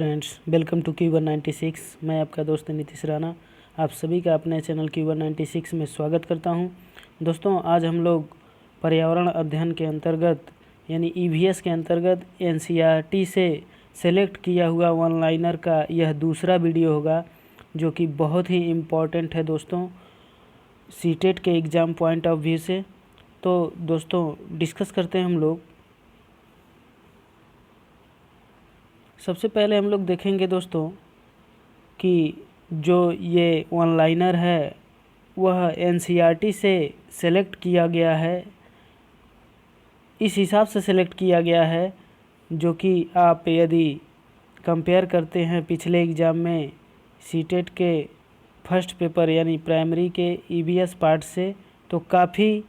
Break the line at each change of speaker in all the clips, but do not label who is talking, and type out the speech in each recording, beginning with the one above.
Friends, welcome to Q196। मैं आपका दोस्त नीतीश राणा आप सभी का अपने चैनल Q196 में स्वागत करता हूं। दोस्तों, आज हम लोग पर्यावरण अध्ययन के अंतर्गत यानी EVS के अंतर्गत NCERT से सेलेक्ट किया हुआ वन लाइनर का यह दूसरा वीडियो होगा, जो कि बहुत ही इम्पॉर्टेंट है दोस्तों सीटेट के एग्ज़ाम पॉइंट ऑफ व्यू से। तो दोस्तों, डिस्कस करते हैं हम लोग। सबसे पहले हम लोग देखेंगे दोस्तों कि जो ये वन लाइनर है वह NCERT से सेलेक्ट किया गया है, इस हिसाब से सेलेक्ट किया गया है जो कि आप यदि कंपेयर करते हैं पिछले एग्ज़ाम में सीटेट के फर्स्ट पेपर यानी प्राइमरी के EVS पार्ट से, तो काफ़ी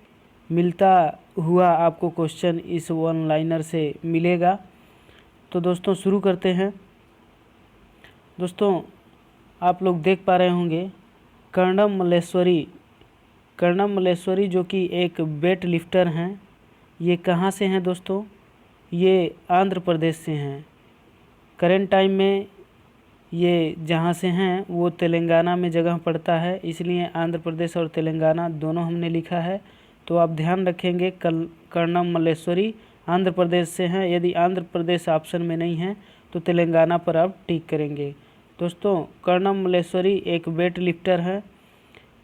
मिलता हुआ आपको क्वेश्चन इस वन लाइनर से मिलेगा। तो दोस्तों शुरू करते हैं। दोस्तों, आप लोग देख पा रहे होंगे कर्णम मल्लेश्वरी जो कि एक वेट लिफ्टर हैं। ये कहाँ से हैं दोस्तों? ये आंध्र प्रदेश से हैं। करेंट टाइम में ये जहाँ से हैं वो तेलंगाना में जगह पड़ता है, इसलिए आंध्र प्रदेश और तेलंगाना दोनों हमने लिखा है। तो आप ध्यान रखेंगे कर्णम मल्लेश्वरी आंध्र प्रदेश से हैं। यदि आंध्र प्रदेश ऑप्शन में नहीं है तो तेलंगाना पर आप टिक करेंगे। दोस्तों, कर्णम मल्लेश्वरी एक वेट लिफ्टर हैं।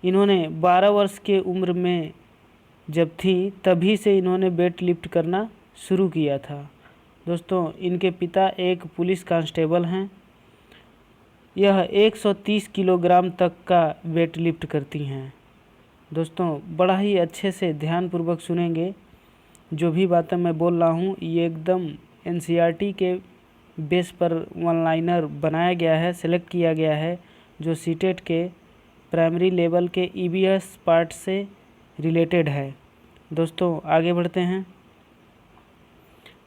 इन्होंने 12 वर्ष के उम्र में जब थी तभी से इन्होंने वेट लिफ्ट करना शुरू किया था। दोस्तों, इनके पिता एक पुलिस कांस्टेबल हैं। यह 130 किलोग्राम तक का वेट लिफ्ट करती हैं। दोस्तों, बड़ा ही अच्छे से ध्यानपूर्वक सुनेंगे। जो भी बातें मैं बोल रहा हूँ ये एकदम NCERT के बेस पर वन लाइनर बनाया गया है, सेलेक्ट किया गया है, जो सीटेट के प्राइमरी लेवल के EVS पार्ट से रिलेटेड है। दोस्तों, आगे बढ़ते हैं।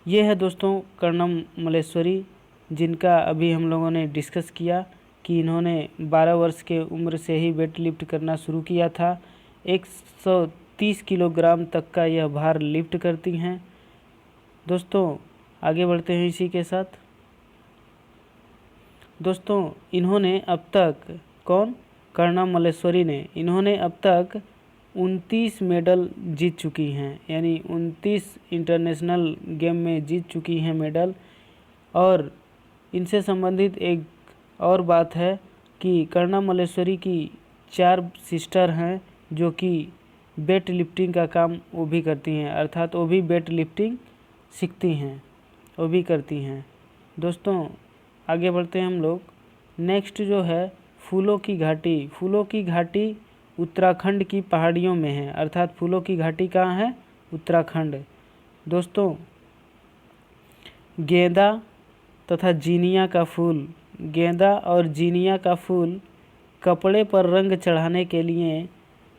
ये है दोस्तों कर्णम मल्लेश्वरी, जिनका अभी हम लोगों ने डिस्कस किया कि इन्होंने 12 वर्ष के उम्र से ही वेट लिफ्ट करना शुरू किया था। 130 किलोग्राम तक का यह भार लिफ्ट करती हैं। दोस्तों, आगे बढ़ते हैं इसी के साथ। दोस्तों, इन्होंने अब तक कर्णम मल्लेश्वरी ने इन्होंने अब तक 29 मेडल जीत चुकी हैं, यानी 29 इंटरनेशनल गेम में जीत चुकी हैं मेडल। और इनसे संबंधित एक और बात है कि कर्णम मल्लेश्वरी की 4 सिस्टर हैं जो कि वेट लिफ्टिंग का काम वो भी करती हैं, अर्थात वो भी वेट लिफ्टिंग सीखती हैं, वो भी करती हैं। दोस्तों, आगे बढ़ते हैं हम लोग। नेक्स्ट जो है फूलों की घाटी उत्तराखंड की पहाड़ियों में है, अर्थात फूलों की घाटी कहाँ है? उत्तराखंड। दोस्तों, गेंदा तथा जीनिया और जीनिया का फूल कपड़े पर रंग चढ़ाने के लिए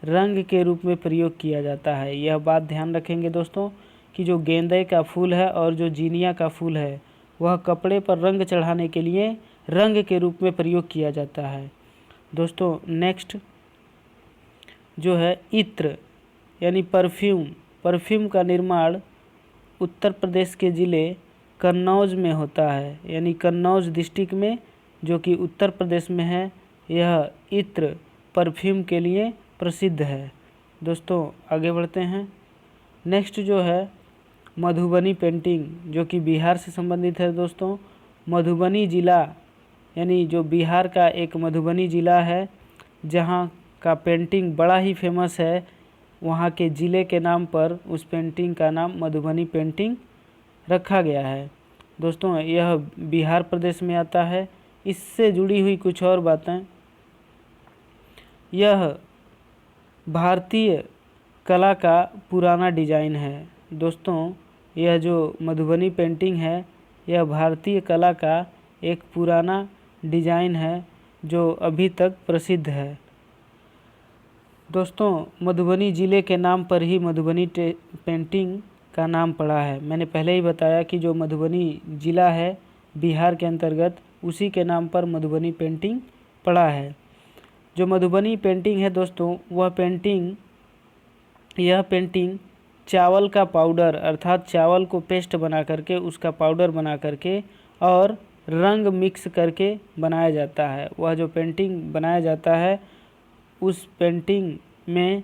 रंग के रूप में प्रयोग किया जाता है। यह बात ध्यान रखेंगे दोस्तों कि जो गेंदे का फूल है और जो जीनिया का फूल है वह कपड़े पर रंग चढ़ाने के लिए रंग के रूप में प्रयोग किया जाता है। दोस्तों, नेक्स्ट जो है इत्र यानी परफ्यूम का निर्माण उत्तर प्रदेश के ज़िले कन्नौज में होता है, यानी कन्नौज डिस्ट्रिक्ट में जो कि उत्तर प्रदेश में है, यह इत्र परफ्यूम के लिए प्रसिद्ध है। दोस्तों, आगे बढ़ते हैं। नेक्स्ट जो है मधुबनी पेंटिंग, जो कि बिहार से संबंधित है। दोस्तों, मधुबनी ज़िला यानी जो बिहार का एक मधुबनी ज़िला है जहाँ का पेंटिंग बड़ा ही फेमस है, वहाँ के ज़िले के नाम पर उस पेंटिंग का नाम मधुबनी पेंटिंग रखा गया है। दोस्तों, यह बिहार प्रदेश में आता है। इससे जुड़ी हुई कुछ और बातें, यह भारतीय कला का पुराना डिज़ाइन है। दोस्तों, यह जो मधुबनी पेंटिंग है यह भारतीय कला का एक पुराना डिज़ाइन है जो अभी तक प्रसिद्ध है। दोस्तों, मधुबनी ज़िले के नाम पर ही मधुबनी पेंटिंग का नाम पड़ा है। मैंने पहले ही बताया कि जो मधुबनी ज़िला है बिहार के अंतर्गत, उसी के नाम पर मधुबनी पेंटिंग पड़ा है। जो मधुबनी पेंटिंग है दोस्तों, यह पेंटिंग चावल का पाउडर, अर्थात चावल को पेस्ट बना करके उसका पाउडर बना करके और रंग मिक्स करके बनाया जाता है। वह जो पेंटिंग बनाया जाता है उस पेंटिंग में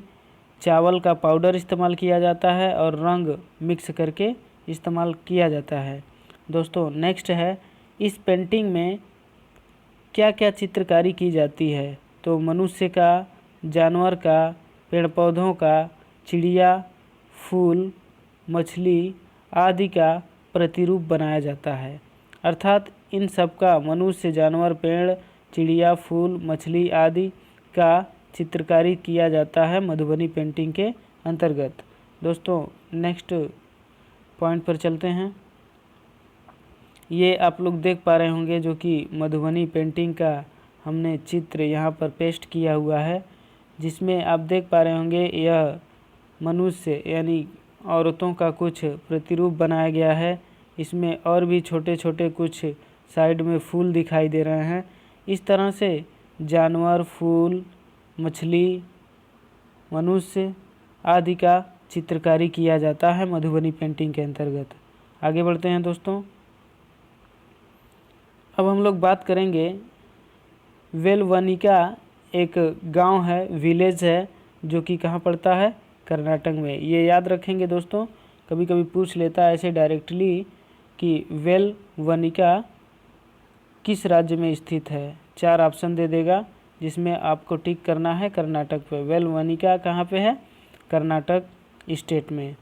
चावल का पाउडर इस्तेमाल किया जाता है और रंग मिक्स करके इस्तेमाल किया जाता है। दोस्तों नेक्स्ट है, इस पेंटिंग में क्या क्या चित्रकारी की जाती है? तो मनुष्य का, जानवर का, पेड़ पौधों का, चिड़िया, फूल, मछली आदि का प्रतिरूप बनाया जाता है। अर्थात इन सब का मनुष्य, जानवर, पेड़, चिड़िया, फूल, मछली आदि का चित्रकारी किया जाता है मधुबनी पेंटिंग के अंतर्गत। दोस्तों नेक्स्ट पॉइंट पर चलते हैं। ये आप लोग देख पा रहे होंगे जो कि मधुबनी पेंटिंग का हमने चित्र यहाँ पर पेस्ट किया हुआ है, जिसमें आप देख पा रहे होंगे यह मनुष्य यानी औरतों का कुछ प्रतिरूप बनाया गया है। इसमें और भी छोटे छोटे कुछ साइड में फूल दिखाई दे रहे हैं। इस तरह से जानवर, फूल, मछली, मनुष्य आदि का चित्रकारी किया जाता है मधुबनी पेंटिंग के अंतर्गत। आगे बढ़ते हैं दोस्तों। अब हम लोग बात करेंगे वेलवनिका, एक गांव है, विलेज है, जो कि कहाँ पड़ता है? कर्नाटक में। ये याद रखेंगे दोस्तों, कभी कभी पूछ लेता है ऐसे डायरेक्टली कि वेलवनिका किस राज्य में स्थित है। 4 ऑप्शन दे देगा जिसमें आपको टिक करना है कर्नाटक पे। वेलवनिका कहाँ पे है? कर्नाटक स्टेट में।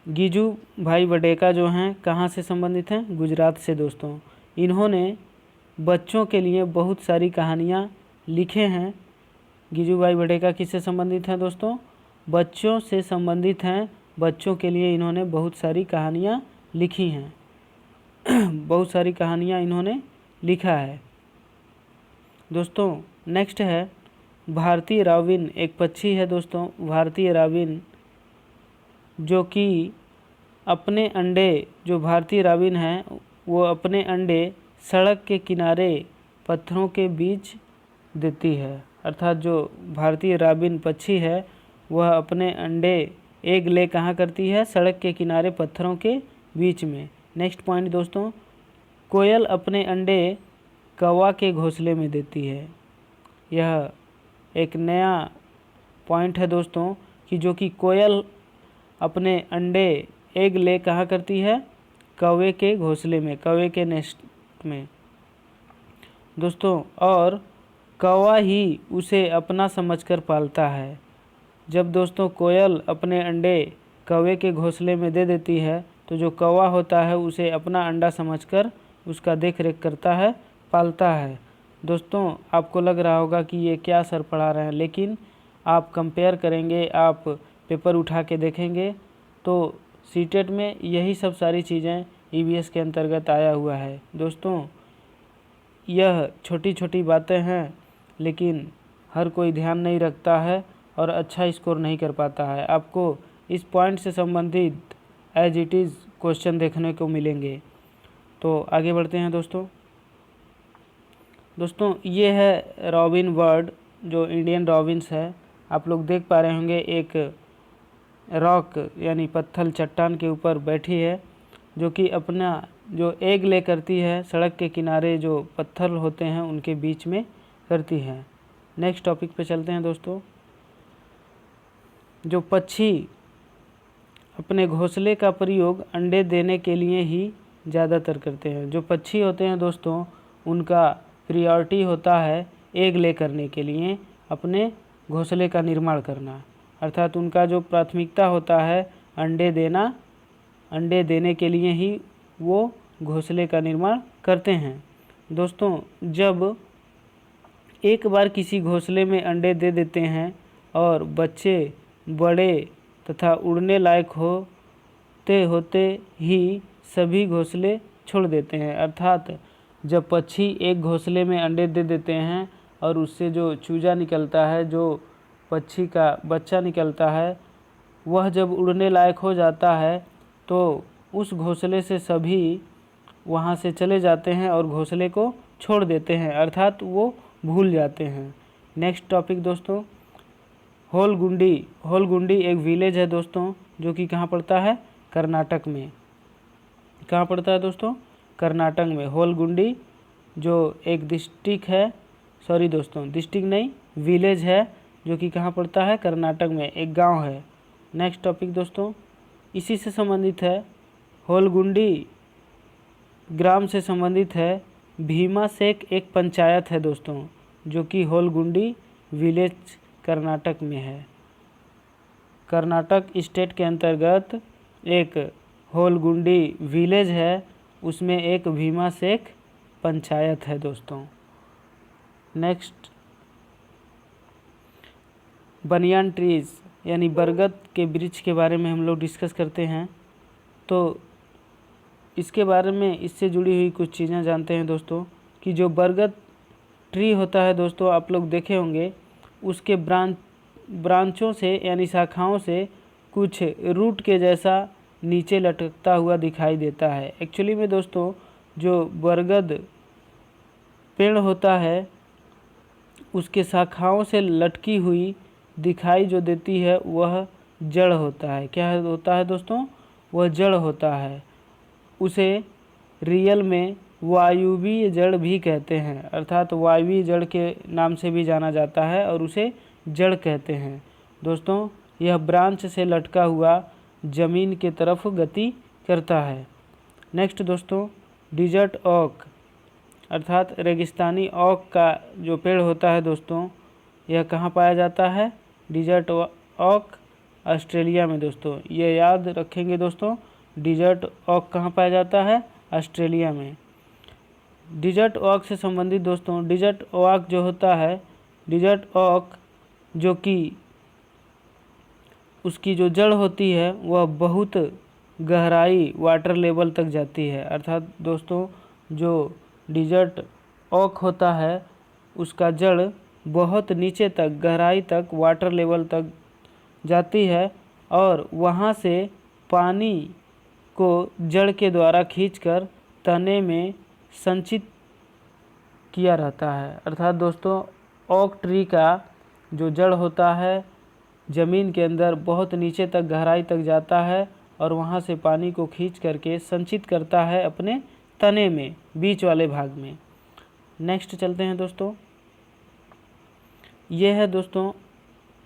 गिजू भाई वडेका जो हैं कहाँ से संबंधित हैं? गुजरात से दोस्तों। इन्होंने बच्चों के लिए बहुत सारी कहानियाँ लिखे हैं। गिजू भाई वडेका किससे संबंधित हैं दोस्तों? बच्चों से संबंधित हैं। बच्चों के लिए इन्होंने बहुत सारी कहानियाँ लिखी हैं बहुत सारी कहानियाँ इन्होंने लिखा है। दोस्तों नेक्स्ट है, भारतीय रॉबिन एक पक्षी है दोस्तों। भारतीय रॉबिन जो कि अपने अंडे, जो भारतीय रॉबिन है वो अपने अंडे सड़क के किनारे पत्थरों के बीच देती है। अर्थात जो भारतीय रॉबिन पक्षी है वह अपने अंडे एग ले कहाँ करती है? सड़क के किनारे पत्थरों के बीच में। नेक्स्ट पॉइंट दोस्तों, कोयल अपने अंडे कौवा के घोंसले में देती है। यह एक नया पॉइंट है दोस्तों कि जो कि कोयल अपने अंडे एग ले कहाँ करती है? कौवे के घोंसले में, कौवे के नेस्ट में दोस्तों। और कौवा ही उसे अपना समझकर पालता है। जब दोस्तों कोयल अपने अंडे कौवे के घोंसले में दे देती है तो जो कौवा होता है उसे अपना अंडा समझकर उसका देख रेख करता है, पालता है। दोस्तों आपको लग रहा होगा कि ये क्या सर पढ़ा रहे हैं, लेकिन आप कंपेयर करेंगे, आप पेपर उठा के देखेंगे तो सीटेट में यही सब सारी चीज़ें ईवीएस के अंतर्गत आया हुआ है। दोस्तों यह छोटी छोटी बातें हैं लेकिन हर कोई ध्यान नहीं रखता है और अच्छा स्कोर नहीं कर पाता है। आपको इस पॉइंट से संबंधित एज इट इज़ क्वेश्चन देखने को मिलेंगे। तो आगे बढ़ते हैं दोस्तों। दोस्तों ये है रॉबिन बर्ड, जो इंडियन रॉबिन्स है। आप लोग देख पा रहे होंगे एक रॉक यानी पत्थर चट्टान के ऊपर बैठी है, जो कि अपना जो एग ले करती है सड़क के किनारे जो पत्थर होते हैं उनके बीच में करती है। नेक्स्ट टॉपिक पे चलते हैं दोस्तों। जो पक्षी अपने घोंसले का प्रयोग अंडे देने के लिए ही ज़्यादातर करते हैं। जो पक्षी होते हैं दोस्तों उनका प्रायोरिटी होता है एग ले करने के लिए अपने घोंसले का निर्माण करना। अर्थात उनका जो प्राथमिकता होता है अंडे देना, अंडे देने के लिए ही वो घोंसले का निर्माण करते हैं। दोस्तों जब एक बार किसी घोंसले में अंडे दे देते हैं और बच्चे बड़े तथा उड़ने लायक होते होते ही सभी घोंसले छोड़ देते हैं। अर्थात जब पक्षी एक घोंसले में अंडे दे देते हैं और उससे जो चूजा निकलता है, जो पक्षी का बच्चा निकलता है, वह जब उड़ने लायक हो जाता है तो उस घोंसले से सभी वहाँ से चले जाते हैं और घोंसले को छोड़ देते हैं, अर्थात वो भूल जाते हैं। नेक्स्ट टॉपिक दोस्तों, होलगुंडी। होलगुंडी एक विलेज है दोस्तों, जो कि कहाँ पड़ता है? कर्नाटक में। कहाँ पड़ता है दोस्तों? कर्नाटक में। होलगुंडी जो एक डिस्ट्रिक्ट है, सॉरी दोस्तों डिस्ट्रिक्ट नहीं, विलेज है, जो कि कहाँ पड़ता है, कर्नाटक में, एक गांव है। नेक्स्ट टॉपिक दोस्तों इसी से संबंधित है, होलगुंडी ग्राम से संबंधित है। भीमाशेक एक पंचायत है दोस्तों, जो कि होलगुंडी विलेज कर्नाटक में है। कर्नाटक स्टेट के अंतर्गत एक होलगुंडी विलेज है, उसमें एक भीमाशेक पंचायत है दोस्तों। नेक्स्ट बनियान ट्रीज़ यानी बरगद के वृक्ष के बारे में हम लोग डिस्कस करते हैं। तो इसके बारे में, इससे जुड़ी हुई कुछ चीज़ें जानते हैं दोस्तों, कि जो बरगद ट्री होता है दोस्तों, आप लोग देखे होंगे, उसके ब्रांचों से यानी शाखाओं से कुछ रूट के जैसा नीचे लटकता हुआ दिखाई देता है। एक्चुअली में दोस्तों जो बरगद पेड़ होता है, उसके शाखाओं से लटकी हुई दिखाई जो देती है वह जड़ होता है। क्या होता है दोस्तों, वह जड़ होता है। उसे रियल में वायुवीय जड़ भी कहते हैं, अर्थात वायुवीय जड़ के नाम से भी जाना जाता है और उसे जड़ कहते हैं दोस्तों। यह ब्रांच से लटका हुआ जमीन के तरफ गति करता है। नेक्स्ट दोस्तों डिजर्ट ओक अर्थात रेगिस्तानी ओक का जो पेड़ होता है दोस्तों, यह कहाँ पाया जाता है, डिजर्ट ओक ऑस्ट्रेलिया में दोस्तों। ये याद रखेंगे दोस्तों, डिजर्ट ओक कहाँ पाया जाता है, ऑस्ट्रेलिया में। डिजर्ट ओक से संबंधित दोस्तों, डिजर्ट ओक जो होता है, डिजर्ट ओक जो कि उसकी जो जड़ होती है वह बहुत गहराई वाटर लेवल तक जाती है। अर्थात दोस्तों जो डिजर्ट ओक होता है उसका जड़ बहुत नीचे तक, गहराई तक, वाटर लेवल तक जाती है और वहाँ से पानी को जड़ के द्वारा खींचकर तने में संचित किया रहता है। अर्थात दोस्तों ओक ट्री का जो जड़ होता है ज़मीन के अंदर बहुत नीचे तक, गहराई तक जाता है और वहाँ से पानी को खींच करके संचित करता है अपने तने में, बीच वाले भाग में। नेक्स्ट चलते हैं दोस्तों, ये है दोस्तों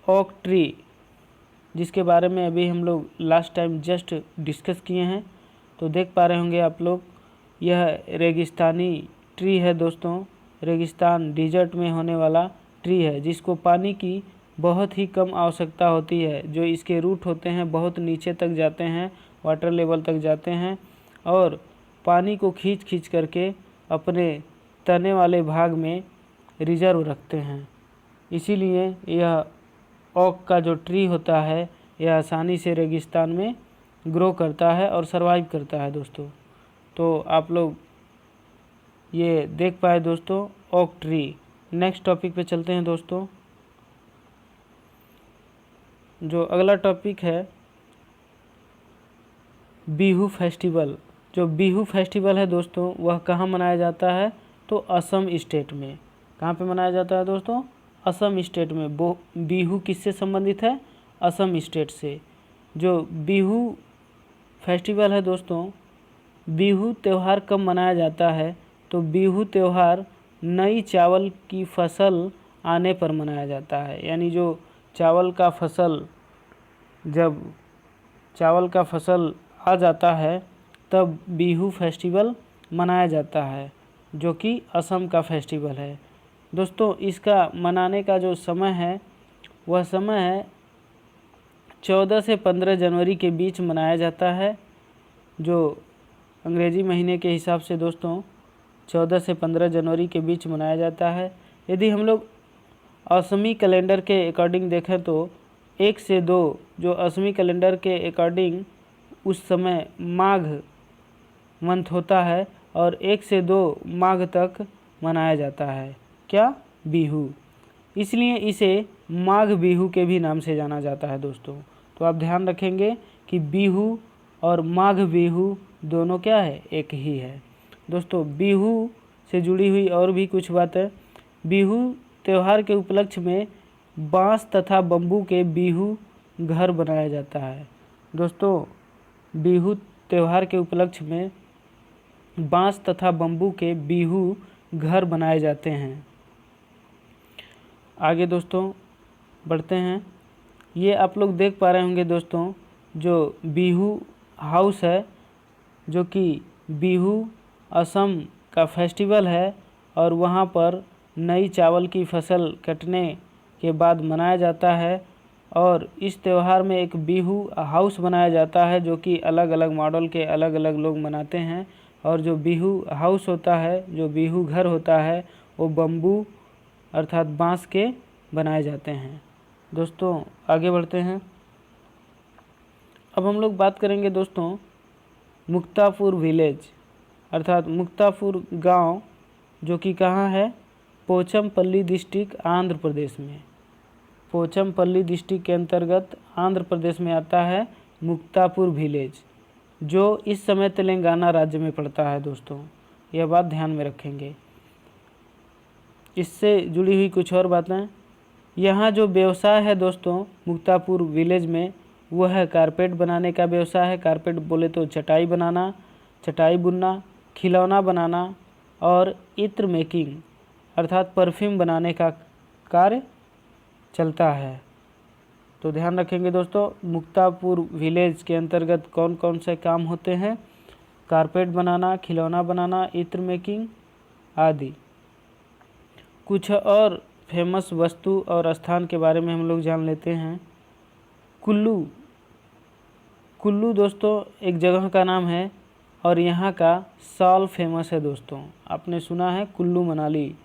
ओक ट्री, जिसके बारे में अभी हम लोग लास्ट टाइम जस्ट डिस्कस किए हैं। तो देख पा रहे होंगे आप लोग, यह रेगिस्तानी ट्री है दोस्तों, रेगिस्तान डिजर्ट में होने वाला ट्री है, जिसको पानी की बहुत ही कम आवश्यकता होती है। जो इसके रूट होते हैं बहुत नीचे तक जाते हैं, वाटर लेवल तक जाते हैं और पानी को खींच करके अपने तने वाले भाग में रिजर्व रखते हैं। इसीलिए यह ओक का जो ट्री होता है यह आसानी से रेगिस्तान में ग्रो करता है और सरवाइव करता है दोस्तों। तो आप लोग ये देख पाए दोस्तों ओक ट्री। नेक्स्ट टॉपिक पे चलते हैं दोस्तों। जो अगला टॉपिक है बिहू फेस्टिवल। जो बिहू फेस्टिवल है दोस्तों वह कहाँ मनाया जाता है, तो असम स्टेट में। कहाँ पे मनाया जाता है दोस्तों, असम स्टेट में। बिहू किससे संबंधित है, असम स्टेट से। जो बिहू फेस्टिवल है दोस्तों, बिहू त्यौहार कब मनाया जाता है, तो बिहू त्यौहार नई चावल की फसल आने पर मनाया जाता है। यानी जो चावल का फसल, जब चावल का फसल आ जाता है तब बिहू फेस्टिवल मनाया जाता है, जो कि असम का फेस्टिवल है दोस्तों। इसका मनाने का जो समय है वह समय है 14 से 15 जनवरी के बीच मनाया जाता है। जो अंग्रेजी महीने के हिसाब से दोस्तों 14 से 15 जनवरी के बीच मनाया जाता है। यदि हम लोग असमी कैलेंडर के अकॉर्डिंग देखें तो 1 से 2 जो असमी कैलेंडर के अकॉर्डिंग उस समय माघ मंथ होता है और 1 से 2 माघ तक मनाया जाता है क्या, बिहू। इसलिए इसे माघ बिहू के भी नाम से जाना जाता है दोस्तों। तो आप ध्यान रखेंगे कि बिहू और माघ बिहू दोनों क्या है, एक ही है दोस्तों। बिहू से जुड़ी हुई और भी कुछ बातें। बिहू त्यौहार के उपलक्ष्य में बांस तथा बम्बू के बिहू घर बनाया जाता है दोस्तों। बिहू त्यौहार के उपलक्ष्य में बांस तथा बम्बू के बीहू घर बनाए जाते हैं। आगे दोस्तों बढ़ते हैं। ये आप लोग देख पा रहे होंगे दोस्तों, जो बीहू हाउस है, जो कि बीहू असम का फेस्टिवल है और वहाँ पर नई चावल की फसल कटने के बाद मनाया जाता है। और इस त्यौहार में एक बीहू हाउस बनाया जाता है, जो कि अलग अलग मॉडल के अलग अलग लोग मनाते हैं। और जो बीहू हाउस होता है, जो बीहू घर होता है, वो बम्बू अर्थात बांस के बनाए जाते हैं। दोस्तों आगे बढ़ते हैं। अब हम लोग बात करेंगे दोस्तों मुक्तापुर विलेज अर्थात मुक्तापुर गांव, जो कि कहाँ है, पोचमपल्ली डिस्ट्रिक्ट आंध्र प्रदेश में। पोचमपल्ली डिस्ट्रिक्ट के अंतर्गत आंध्र प्रदेश में आता है मुक्तापुर विलेज, जो इस समय तेलंगाना राज्य में पड़ता है। दोस्तों यह बात ध्यान में रखेंगे। इससे जुड़ी हुई कुछ और बातें, यहाँ जो व्यवसाय है दोस्तों मुक्तापुर विलेज में, वो है कारपेट बनाने का व्यवसाय है। कारपेट बोले तो चटाई बनाना, चटाई बुनना, खिलौना बनाना और इत्र मेकिंग अर्थात परफ्यूम बनाने का कार्य चलता है। तो ध्यान रखेंगे दोस्तों, मुक्तापुर विलेज के अंतर्गत कौन कौन से काम होते हैं, कारपेट बनाना, खिलौना बनाना, इत्र मेकिंग आदि। कुछ और फेमस वस्तु और स्थान के बारे में हम लोग जान लेते हैं। कुल्लू, कुल्लू दोस्तों एक जगह का नाम है और यहाँ का साल फेमस है। दोस्तों आपने सुना है कुल्लू मनाली,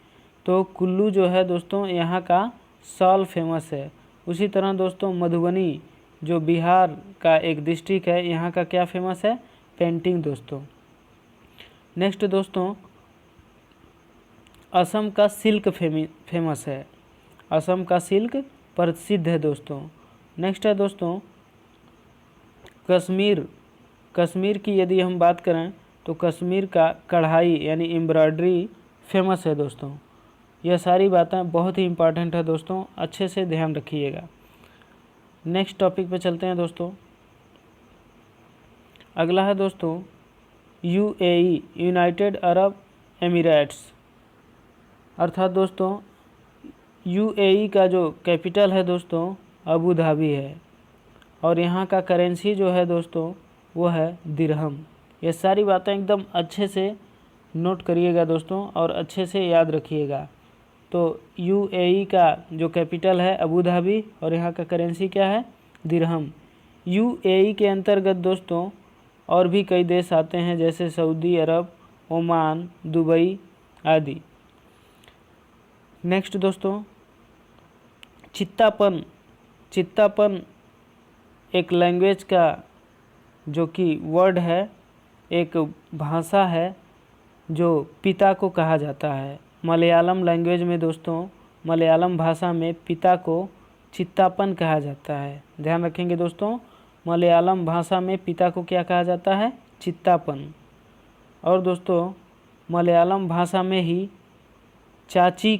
तो कुल्लू जो है दोस्तों यहाँ का साल फेमस है। उसी तरह दोस्तों मधुबनी जो बिहार का एक डिस्ट्रिक्ट है, यहाँ का क्या फेमस है, पेंटिंग दोस्तों। नेक्स्ट दोस्तों असम का सिल्क फेमस है, असम का सिल्क प्रसिद्ध है दोस्तों। नेक्स्ट है दोस्तों कश्मीर, कश्मीर की यदि हम बात करें तो कश्मीर का कढ़ाई यानी एम्ब्रॉयडरी फेमस है दोस्तों। यह सारी बातें बहुत ही इम्पॉर्टेंट है दोस्तों, अच्छे से ध्यान रखिएगा। नेक्स्ट टॉपिक पे चलते हैं दोस्तों। अगला है दोस्तों यूएई, यूनाइटेड अरब एमिरेट्स अर्थात दोस्तों यूएई का जो कैपिटल है दोस्तों अबू धाबी है और यहाँ का करेंसी जो है दोस्तों वो है दिरहम। ये सारी बातें एकदम अच्छे से नोट करिएगा दोस्तों और अच्छे से याद रखिएगा। तो यूएई का जो कैपिटल है अबू धाबी और यहाँ का करेंसी क्या है, दिरहम। यूएई के अंतर्गत दोस्तों और भी कई देश आते हैं, जैसे सऊदी अरब, ओमान, दुबई आदि। नेक्स्ट दोस्तों चित्तापन, चित्तापन एक लैंग्वेज का जो कि वर्ड है, एक भाषा है जो पिता को कहा जाता है। मलयालम लैंग्वेज में दोस्तों, मलयालम भाषा में पिता को चित्तापन कहा जाता है। ध्यान रखेंगे दोस्तों, मलयालम भाषा में पिता को क्या कहा जाता है, चित्तापन। और दोस्तों मलयालम भाषा में ही चाची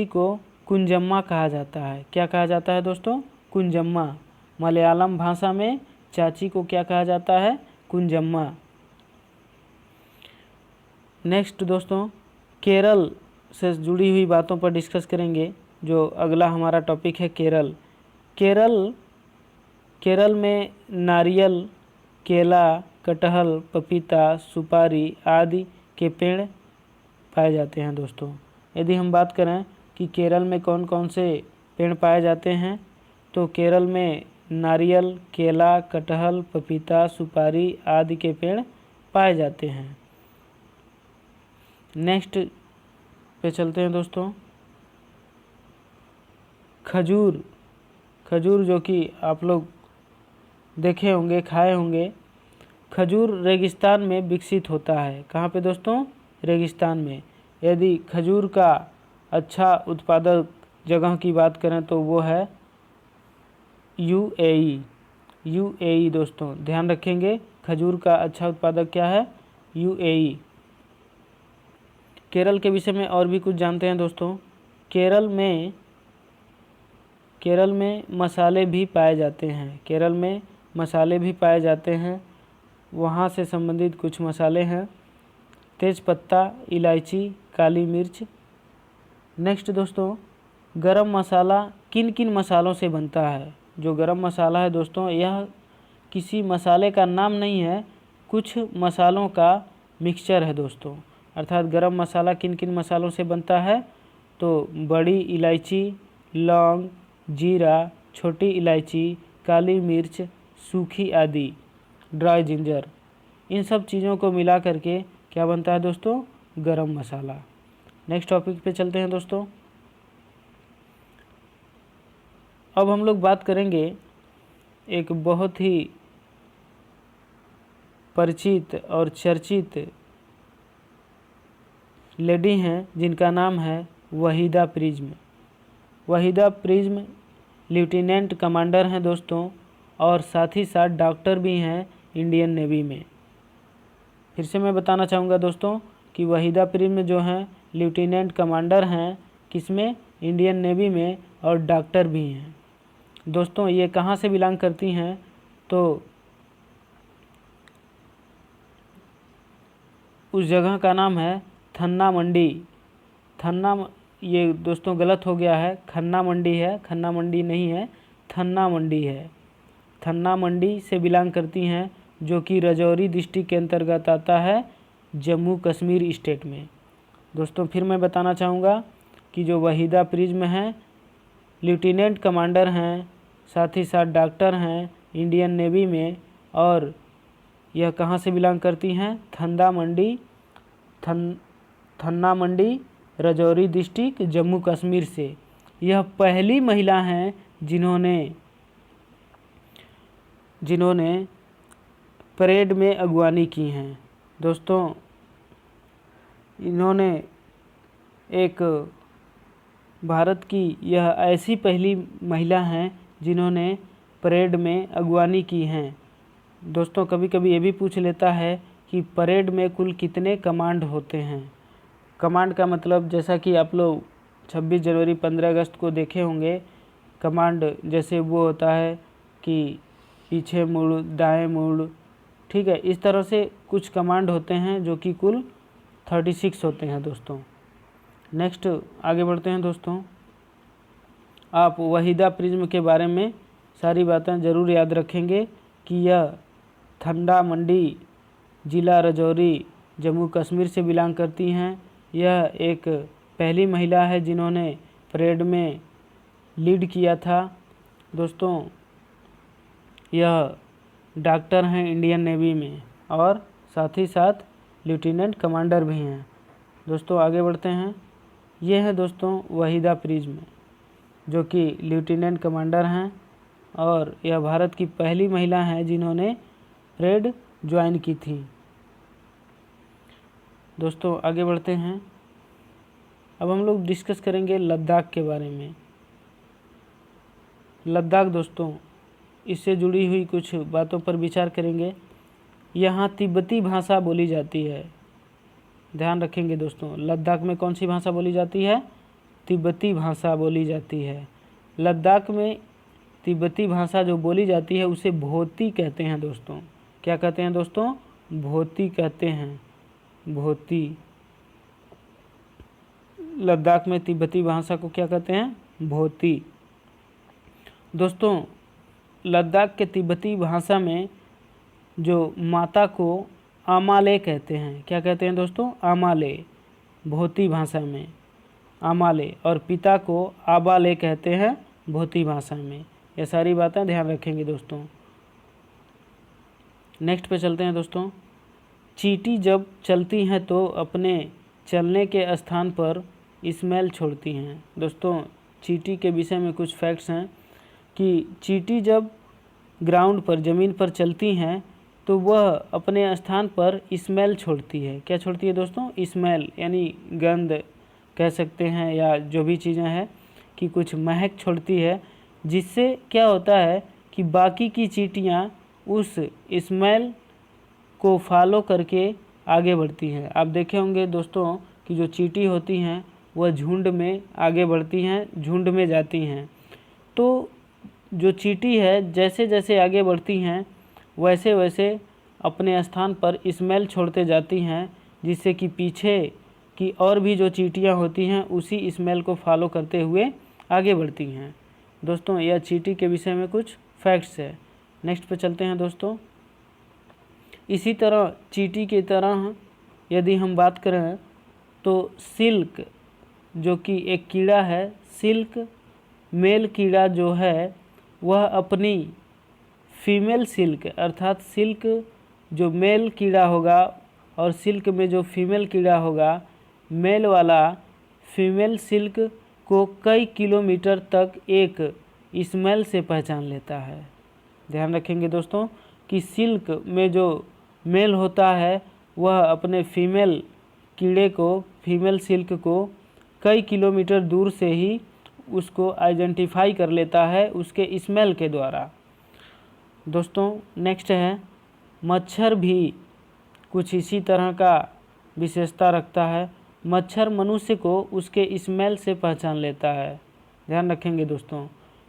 को कुंजम्मा कहा जाता है। क्या कहा जाता है दोस्तों, कुंजम्मा। मलयालम भाषा में चाची को क्या कहा जाता है, कुंजम्मा। नेक्स्ट दोस्तों केरल से जुड़ी हुई बातों पर डिस्कस करेंगे। जो अगला हमारा टॉपिक है केरल। केरल में नारियल, केला, कटहल, पपीता, सुपारी आदि के पेड़ पाए जाते हैं दोस्तों। यदि हम बात करें कि केरल में कौन कौन से पेड़ पाए जाते हैं, तो केरल में नारियल, केला, कटहल, पपीता, सुपारी आदि के पेड़ पाए जाते हैं। नेक्स्ट पे चलते हैं दोस्तों खजूर। खजूर जो कि आप लोग देखे होंगे, खाए होंगे। खजूर रेगिस्तान में विकसित होता है। कहाँ पे दोस्तों, रेगिस्तान में। यदि खजूर का अच्छा उत्पादक जगह की बात करें तो वो है यूएई दोस्तों, ध्यान रखेंगे। खजूर का अच्छा उत्पादक क्या है, यूएई। केरल के विषय में और भी कुछ जानते हैं दोस्तों। केरल में मसाले भी पाए जाते हैं। केरल में मसाले भी पाए जाते हैं। वहाँ से संबंधित कुछ मसाले हैं तेज़पत्ता, इलायची, काली मिर्च। नेक्स्ट दोस्तों, गरम मसाला किन किन मसालों से बनता है। जो गरम मसाला है दोस्तों, यह किसी मसाले का नाम नहीं है, कुछ मसालों का मिक्सचर है दोस्तों। अर्थात गरम मसाला किन किन मसालों से बनता है, तो बड़ी इलायची, लौंग, जीरा, छोटी इलायची, काली मिर्च, सूखी आदि, ड्राई जिंजर, इन सब चीज़ों को मिला करके क्या बनता है दोस्तों, गरम मसाला। नेक्स्ट टॉपिक पे चलते हैं दोस्तों। अब हम लोग बात करेंगे एक बहुत ही परिचित और चर्चित लेडी हैं जिनका नाम है Waheeda prism. Waheeda prism lieutenant commander हैं दोस्तों, और साथ ही साथ डॉक्टर भी हैं इंडियन नेवी में। फिर से मैं बताना चाहूँगा दोस्तों कि वहीदा प्रिज्म जो हैं लेफ्टिनेंट कमांडर हैं, किसमें, इंडियन नेवी में, और डॉक्टर भी हैं दोस्तों। ये कहाँ से बिलोंग करती हैं, तो उस जगह का नाम है थन्ना मंडी। ये दोस्तों गलत हो गया है, खन्ना मंडी है, खन्ना मंडी नहीं है, थन्ना मंडी है। थन्ना मंडी से बिलोंग करती हैं, जो कि राजौरी डिस्ट्रिक्ट के अंतर्गत आता है, जम्मू कश्मीर स्टेट में। दोस्तों फिर मैं बताना चाहूँगा कि जो वहीदा प्रिज्म हैं लेफ्टिनेंट कमांडर हैं, साथ ही साथ डॉक्टर हैं इंडियन नेवी में, और यह कहाँ से बिलोंग करती हैं, थन्ना मंडी, राजौरी डिस्ट्रिक्ट, जम्मू कश्मीर से। यह पहली महिला हैं जिन्होंने परेड में अगवानी की हैं दोस्तों। इन्होंने एक भारत की यह ऐसी पहली महिला हैं जिन्होंने परेड में अगवानी की हैं दोस्तों। कभी कभी ये भी पूछ लेता है कि परेड में कुल कितने कमांड होते हैं। कमांड का मतलब, जैसा कि आप लोग 26 जनवरी 15 अगस्त को देखे होंगे, कमांड जैसे वो होता है कि पीछे मुड़, दाएं मुड़, ठीक है, इस तरह से कुछ कमांड होते हैं जो कि कुल 36 होते हैं दोस्तों। नेक्स्ट आगे बढ़ते हैं दोस्तों। आप वहीदा प्रिज्म के बारे में सारी बातें ज़रूर याद रखेंगे कि यह थन्ना मंडी, ज़िला राजौरी, जम्मू कश्मीर से बिलोंग करती हैं। यह एक पहली महिला है जिन्होंने परेड में लीड किया था दोस्तों। यह डॉक्टर हैं इंडियन नेवी में, और साथ ही साथ लेफ्टिनेंट कमांडर भी हैं दोस्तों। आगे बढ़ते हैं। ये है दोस्तों वहीदा प्रिज्म, जो कि लेफ्टिनेंट कमांडर हैं, और यह भारत की पहली महिला हैं जिन्होंने परेड ज्वाइन की थी दोस्तों। आगे बढ़ते हैं। अब हम लोग डिस्कस करेंगे लद्दाख के बारे में। लद्दाख दोस्तों, इससे जुड़ी हुई कुछ बातों पर विचार करेंगे। यहाँ तिब्बती भाषा बोली जाती है, ध्यान रखेंगे दोस्तों। लद्दाख में कौन सी भाषा बोली जाती है, तिब्बती भाषा बोली जाती है। लद्दाख में तिब्बती भाषा जो बोली जाती है उसे भोती कहते हैं दोस्तों। क्या कहते हैं दोस्तों, भोती कहते हैं, भोती। लद्दाख में तिब्बती भाषा को क्या कहते हैं, भोती दोस्तों। लद्दाख के तिब्बती भाषा में जो माता को आमाले कहते हैं, क्या कहते हैं दोस्तों, आमाले, भोती भाषा में आमाले, और पिता को आबाले कहते हैं भोती भाषा में। ये सारी बातें ध्यान रखेंगे दोस्तों। नेक्स्ट पे चलते हैं दोस्तों। चींटी जब चलती हैं तो अपने चलने के स्थान पर स्मेल छोड़ती हैं दोस्तों। चींटी के विषय में कुछ फैक्ट्स हैं कि चींटी जब ग्राउंड पर, ज़मीन पर चलती हैं तो वह अपने स्थान पर स्मेल छोड़ती है। क्या छोड़ती है दोस्तों, स्मेल, यानी गंध कह सकते हैं, या जो भी चीज़ें हैं कि कुछ महक छोड़ती है, जिससे क्या होता है कि बाकी की चींटियाँ उस स्मेल को फॉलो करके आगे बढ़ती हैं। आप देखे होंगे दोस्तों कि जो चींटी होती हैं वह झुंड में आगे बढ़ती हैं, झुंड में जाती हैं। तो जो चींटी है जैसे जैसे आगे बढ़ती हैं वैसे वैसे अपने स्थान पर स्मेल छोड़ते जाती हैं, जिससे कि पीछे की और भी जो चींटियाँ होती हैं उसी स्मेल को फॉलो करते हुए आगे बढ़ती हैं। दोस्तों यह चींटी के विषय में कुछ फैक्ट्स है। नेक्स्ट पे चलते हैं दोस्तों। इसी तरह चींटी की तरह यदि हम बात करें तो सिल्क जो कि एक कीड़ा है, सिल्क मेल कीड़ा जो है वह अपनी फीमेल सिल्क अर्थात सिल्क जो मेल कीड़ा होगा और सिल्क में जो फीमेल कीड़ा होगा, मेल वाला फीमेल सिल्क को कई किलोमीटर तक एक स्मेल से पहचान लेता है। ध्यान रखेंगे दोस्तों कि सिल्क में जो मेल होता है वह अपने फीमेल कीड़े को, फीमेल सिल्क को कई किलोमीटर दूर से ही उसको आइडेंटिफाई कर लेता है उसके स्मेल के द्वारा। दोस्तों नेक्स्ट है, मच्छर भी कुछ इसी तरह का विशेषता रखता है। मच्छर मनुष्य को उसके स्मेल से पहचान लेता है। ध्यान रखेंगे दोस्तों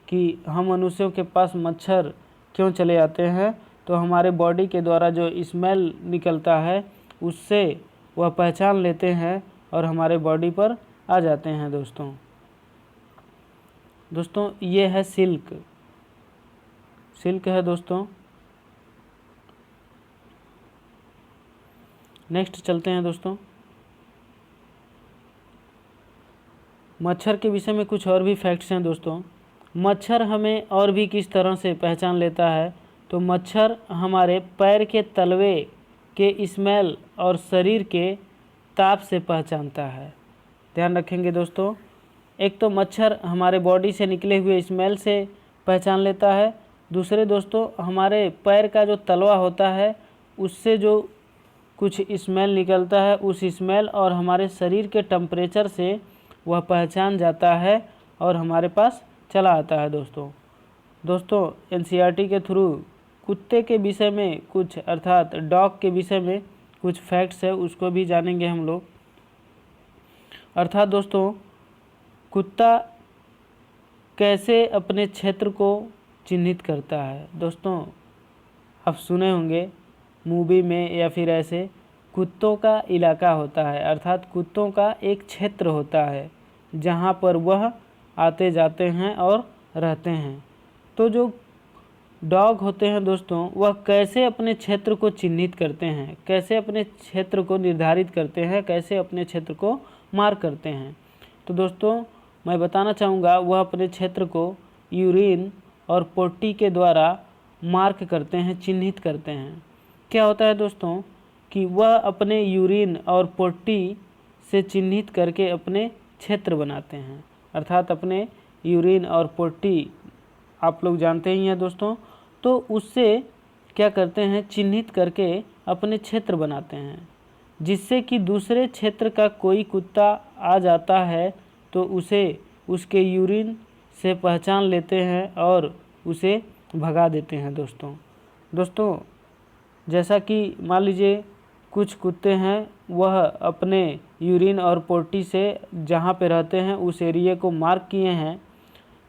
कि हम मनुष्यों के पास मच्छर क्यों चले आते हैं, तो हमारे बॉडी के द्वारा जो स्मेल निकलता है उससे वह पहचान लेते हैं और हमारे बॉडी पर आ जाते हैं। दोस्तों ये है सिल्क है दोस्तों। नेक्स्ट चलते हैं दोस्तों। मच्छर के विषय में कुछ और भी फैक्ट्स हैं दोस्तों। मच्छर हमें और भी किस तरह से पहचान लेता है, तो मच्छर हमारे पैर के तलवे के स्मेल और शरीर के ताप से पहचानता है। ध्यान रखेंगे दोस्तों, एक तो मच्छर हमारे बॉडी से निकले हुए स्मेल से पहचान लेता है, दूसरे दोस्तों हमारे पैर का जो तलवा होता है उससे जो कुछ स्मेल निकलता है, उस स्मेल और हमारे शरीर के टेम्परेचर से वह पहचान जाता है और हमारे पास चला आता है। दोस्तों एनसीईआरटी के थ्रू कुत्ते के विषय में कुछ अर्थात डॉग के विषय में कुछ फैक्ट्स है, उसको भी जानेंगे हम लोग। अर्थात दोस्तों कुत्ता कैसे अपने क्षेत्र को चिन्हित करता है। दोस्तों आप सुने होंगे मूवी में या फिर ऐसे, कुत्तों का इलाका होता है अर्थात कुत्तों का एक क्षेत्र होता है जहाँ पर वह आते जाते हैं और रहते हैं। तो जो डॉग होते हैं दोस्तों, वह कैसे अपने क्षेत्र को चिन्हित करते हैं, कैसे अपने क्षेत्र को निर्धारित करते हैं, कैसे अपने क्षेत्र को मार्क करते हैं। तो दोस्तों मैं बताना चाहूँगा, वह अपने क्षेत्र को यूरिन और पोटी के द्वारा मार्क करते हैं, चिन्हित करते हैं। क्या होता है दोस्तों कि वह अपने यूरिन और पोटी से चिन्हित करके अपने क्षेत्र बनाते हैं। अर्थात अपने यूरिन और पोटी आप लोग जानते ही हैं दोस्तों, तो उससे क्या करते हैं, चिन्हित करके अपने क्षेत्र बनाते हैं, जिससे कि दूसरे क्षेत्र का कोई कुत्ता आ जाता है तो उसे उसके यूरिन से पहचान लेते हैं और उसे भगा देते हैं। दोस्तों जैसा कि मान लीजिए कुछ कुत्ते हैं, वह अपने यूरिन और पोटी से जहाँ पे रहते हैं उस एरिया को मार्क किए हैं,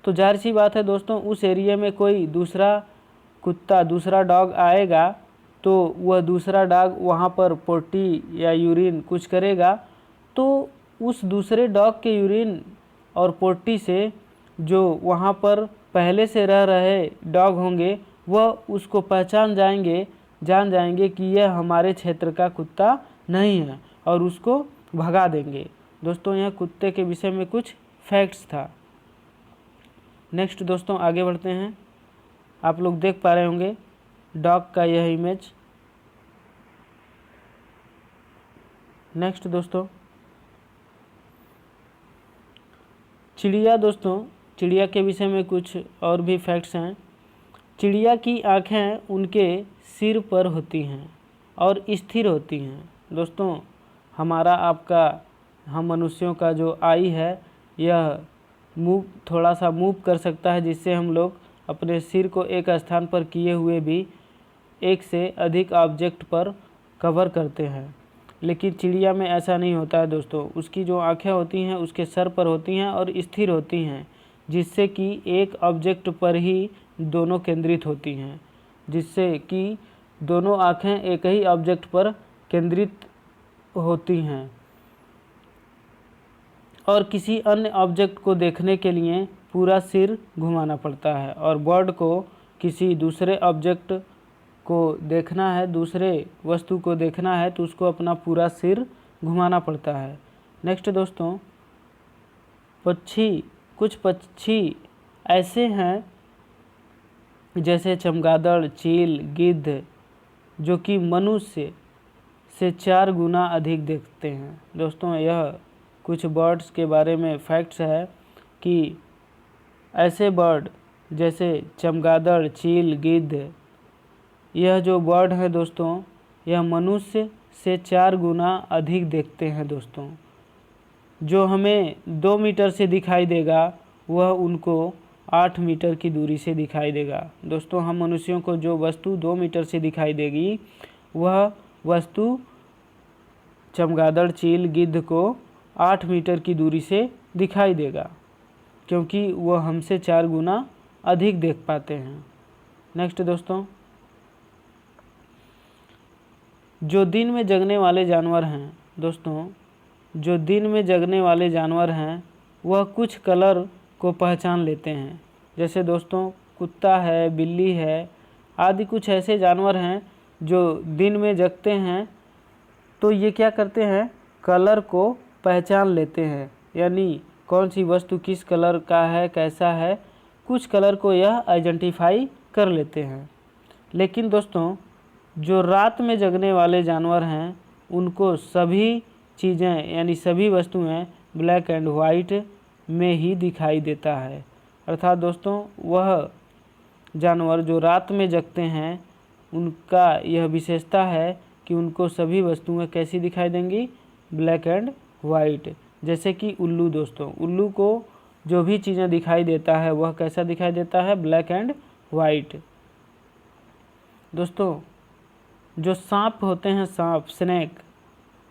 तो जाहिर सी बात है दोस्तों उस एरिया में कोई दूसरा कुत्ता, दूसरा डॉग आएगा तो वह दूसरा डॉग वहाँ पर पोटी या यूरिन कुछ करेगा, तो उस दूसरे डॉग के यूरिन और पोटी से जो वहाँ पर पहले से रह रहे डॉग होंगे वह उसको पहचान जाएंगे, जान जाएंगे कि यह हमारे क्षेत्र का कुत्ता नहीं है और उसको भगा देंगे। दोस्तों यह कुत्ते के विषय में कुछ फैक्ट्स था। नेक्स्ट दोस्तों आगे बढ़ते हैं। आप लोग देख पा रहे होंगे डॉग का यह इमेज। नेक्स्ट दोस्तों चिड़िया। दोस्तों चिड़िया के विषय में कुछ और भी फैक्ट्स हैं। चिड़िया की आँखें उनके सिर पर होती हैं और स्थिर होती हैं। दोस्तों हमारा आपका, हम मनुष्यों का जो आई है यह थोड़ा सा मूव कर सकता है, जिससे हम लोग अपने सिर को एक स्थान पर किए हुए भी एक से अधिक ऑब्जेक्ट पर कवर करते हैं। लेकिन चिड़िया में ऐसा नहीं होता है दोस्तों, उसकी जो आँखें होती हैं उसके सर पर होती हैं और स्थिर होती हैं, जिससे कि एक ऑब्जेक्ट पर ही दोनों केंद्रित होती हैं, जिससे कि दोनों आँखें एक ही ऑब्जेक्ट पर केंद्रित होती हैं। और किसी अन्य ऑब्जेक्ट को देखने के लिए पूरा सिर घुमाना पड़ता है, और बर्ड को किसी दूसरे ऑब्जेक्ट को देखना है, दूसरे वस्तु को देखना है तो उसको अपना पूरा सिर घुमाना पड़ता है। नेक्स्ट दोस्तों, कुछ पक्षी ऐसे हैं जैसे चमगादड़, चील, गिद्ध, जो कि मनुष्य से 4 गुना अधिक देखते हैं। दोस्तों, यह कुछ बर्ड्स के बारे में फैक्ट्स है कि ऐसे बर्ड जैसे चमगादड़, चील, गिद्ध, यह जो बर्ड है दोस्तों, यह मनुष्य से 4 गुना अधिक देखते हैं। दोस्तों, जो हमें 2 मीटर से दिखाई देगा वह उनको 8 मीटर की दूरी से दिखाई देगा। दोस्तों, हम मनुष्यों को जो वस्तु 2 मीटर से दिखाई देगी वह वस्तु चमगादड़, चील, गिद्ध को 8 मीटर की दूरी से दिखाई देगा, क्योंकि वह हमसे 4 गुना अधिक देख पाते हैं। नेक्स्ट दोस्तों, जो दिन में जगने वाले जानवर हैं दोस्तों, जो दिन में जगने वाले जानवर हैं वह कुछ कलर को पहचान लेते हैं। जैसे दोस्तों कुत्ता है, बिल्ली है आदि कुछ ऐसे जानवर हैं जो दिन में जगते हैं, तो ये क्या करते हैं, कलर को पहचान लेते हैं, यानी कौन सी वस्तु किस कलर का है, कैसा है, कुछ कलर को यह आइडेंटिफाई कर लेते हैं। लेकिन दोस्तों, जो रात में जगने वाले जानवर हैं उनको सभी चीज़ें यानी सभी वस्तुएं ब्लैक एंड वाइट में ही दिखाई देता है। अर्थात दोस्तों, वह जानवर जो रात में जगते हैं उनका यह विशेषता है कि उनको सभी वस्तुएं कैसी दिखाई देंगी, ब्लैक एंड वाइट। जैसे कि उल्लू दोस्तों, उल्लू को जो भी चीज़ें दिखाई देता है वह कैसा दिखाई देता है, ब्लैक एंड वाइट। दोस्तों, जो सांप होते हैं, सांप, स्नेक,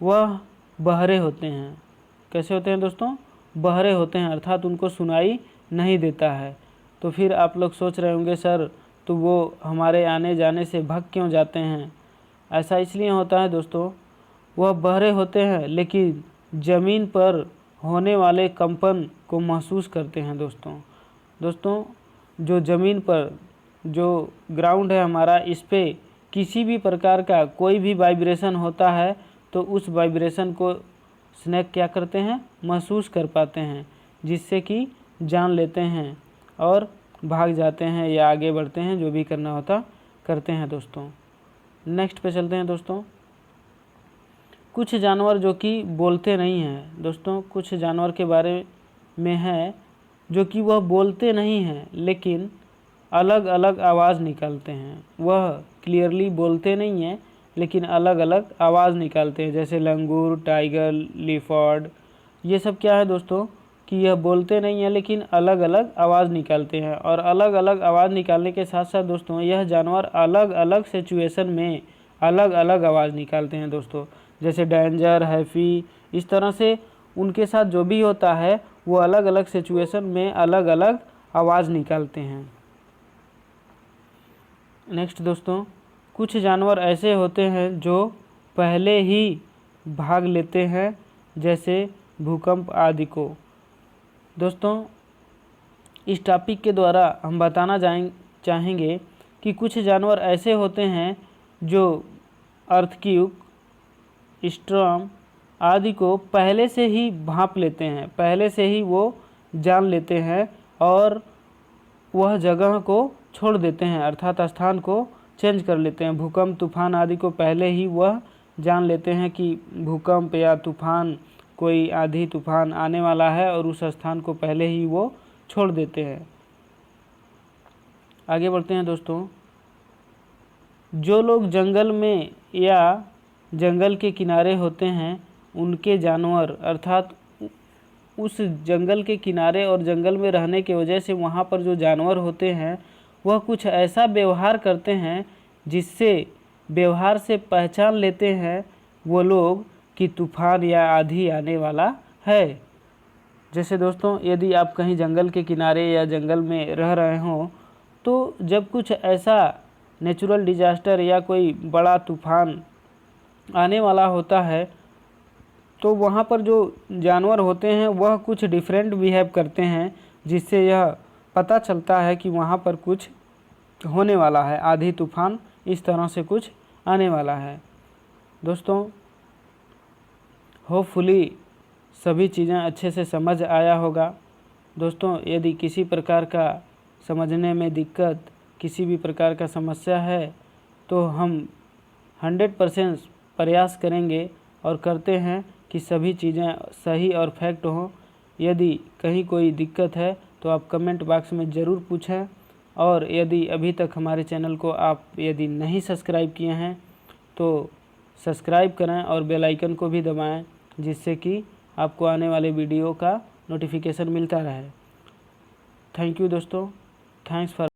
वह बहरे होते हैं। कैसे होते हैं दोस्तों, बहरे होते हैं, अर्थात उनको सुनाई नहीं देता है। तो फिर आप लोग सोच रहे होंगे सर तो वो हमारे आने जाने से भाग क्यों जाते हैं। ऐसा इसलिए होता है दोस्तों, वह बहरे होते हैं लेकिन ज़मीन पर होने वाले कंपन को महसूस करते हैं। दोस्तों, जो ज़मीन पर जो ग्राउंड है हमारा, इस पे किसी भी प्रकार का कोई भी वाइब्रेशन होता है तो उस वाइब्रेशन को स्नेक क्या करते हैं, महसूस कर पाते हैं, जिससे कि जान लेते हैं और भाग जाते हैं या आगे बढ़ते हैं, जो भी करना होता करते हैं। दोस्तों, नेक्स्ट पे चलते हैं। दोस्तों, कुछ जानवर जो कि बोलते नहीं हैं। दोस्तों, कुछ जानवर के बारे में है जो कि वह बोलते नहीं हैं लेकिन अलग अलग आवाज़ निकालते हैं। वह क्लियरली बोलते नहीं हैं लेकिन अलग अलग आवाज़ निकालते हैं, जैसे लंगूर, टाइगर, लिफॉर्ड। ये सब क्या है दोस्तों कि यह बोलते नहीं हैं लेकिन अलग अलग आवाज़ निकालते हैं। और अलग अलग आवाज़ निकालने के साथ साथ दोस्तों, यह जानवर अलग अलग सिचुएशन में अलग अलग आवाज़ निकालते हैं। दोस्तों, जैसे डेंजर, हैप्पी, इस तरह से उनके साथ जो भी होता है वो अलग अलग सिचुएशन में अलग अलग आवाज़ निकालते हैं। नेक्स्ट दोस्तों, कुछ जानवर ऐसे होते हैं जो पहले ही भाग लेते हैं, जैसे भूकंप आदि को। दोस्तों, इस टॉपिक के द्वारा हम बताना चाहेंगे कि कुछ जानवर ऐसे होते हैं जो अर्थक्वेक, स्टॉर्म आदि को पहले से ही भांप लेते हैं, पहले से ही वो जान लेते हैं और वह जगह को छोड़ देते हैं, अर्थात स्थान को चेंज कर लेते हैं। भूकंप, तूफान आदि को पहले ही वह जान लेते हैं कि भूकंप या तूफान, कोई आंधी तूफान आने वाला है और उस स्थान को पहले ही वो छोड़ देते हैं। आगे बढ़ते हैं। दोस्तों, जो लोग जंगल में या जंगल के किनारे होते हैं उनके जानवर, अर्थात उस जंगल के किनारे और जंगल में रहने की वजह से वहाँ पर जो जानवर होते हैं वह कुछ ऐसा व्यवहार करते हैं जिससे व्यवहार से पहचान लेते हैं वो लोग कि तूफान या आंधी आने वाला है। जैसे दोस्तों, यदि आप कहीं जंगल के किनारे या जंगल में रह रहे हों तो जब कुछ ऐसा नेचुरल डिजास्टर या कोई बड़ा तूफान आने वाला होता है तो वहाँ पर जो जानवर होते हैं वह कुछ डिफरेंट बिहेव करते हैं, जिससे यह पता चलता है कि वहाँ पर कुछ होने वाला है, आंधी तूफान इस तरह से कुछ आने वाला है। दोस्तों होपफुली सभी चीज़ें अच्छे से समझ आया होगा। दोस्तों यदि किसी प्रकार का समझने में दिक्कत, किसी भी प्रकार का समस्या है तो हम 100% प्रयास करेंगे और करते हैं कि सभी चीज़ें सही और फैक्ट हों। यदि कहीं कोई दिक्कत है तो आप कमेंट बॉक्स में ज़रूर पूछें, और यदि अभी तक हमारे चैनल को आप यदि नहीं सब्सक्राइब किए हैं तो सब्सक्राइब करें और बेल आइकन को भी दबाएं, जिससे कि आपको आने वाले वीडियो का नोटिफिकेशन मिलता रहे। थैंक यू दोस्तों, थैंक्स फॉर